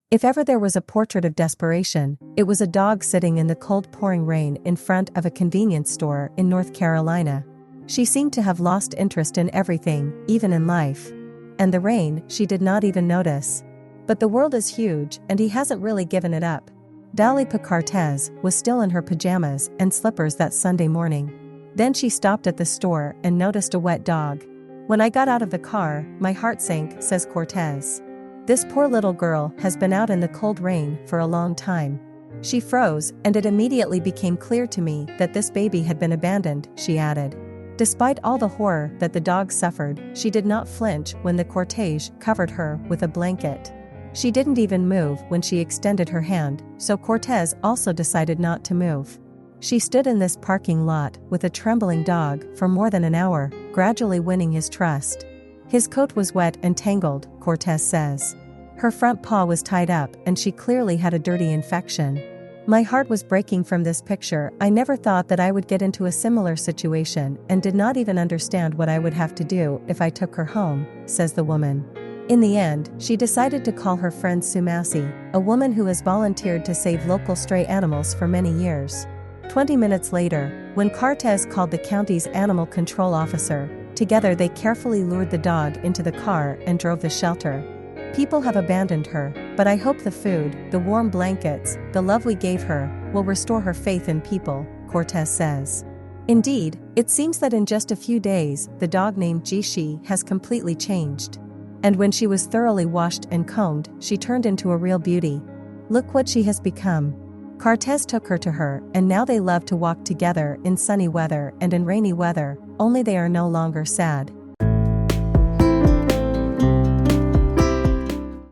If ever there was a portrait of desperation, it was a dog sitting in the cold pouring rain in front of a convenience store in North Carolina. She seemed to have lost interest in everything, even in life. And the rain, she did not even notice. But the world is huge, and he hasn't really given it up. Dali Cortez was still in her pajamas and slippers that Sunday morning. Then she stopped at the store and noticed a wet dog. "When I got out of the car, my heart sank," says Cortez. "This poor little girl has been out in the cold rain for a long time. She froze, and it immediately became clear to me that this baby had been abandoned," she added. Despite all the horror that the dog suffered, she did not flinch when the cortege covered her with a blanket. She didn't even move when she extended her hand, so Cortez also decided not to move. She stood in this parking lot with a trembling dog for more than an hour, gradually winning his trust. "His coat was wet and tangled," Cortez says. "Her front paw was tied up and she clearly had a dirty infection. My heart was breaking from this picture. I never thought that I would get into a similar situation and did not even understand what I would have to do if I took her home," says the woman. In the end, she decided to call her friend Sumasi, a woman who has volunteered to save local stray animals for many years. 20 minutes later, when Cortez called the county's animal control officer, together they carefully lured the dog into the car and drove the shelter. "People have abandoned her, but I hope the food, the warm blankets, the love we gave her, will restore her faith in people," Cortez says. Indeed, it seems that in just a few days, the dog named Jishi has completely changed. And when she was thoroughly washed and combed, she turned into a real beauty. Look what she has become. Cortez took her to her, and now they love to walk together in sunny weather and in rainy weather, only they are no longer sad.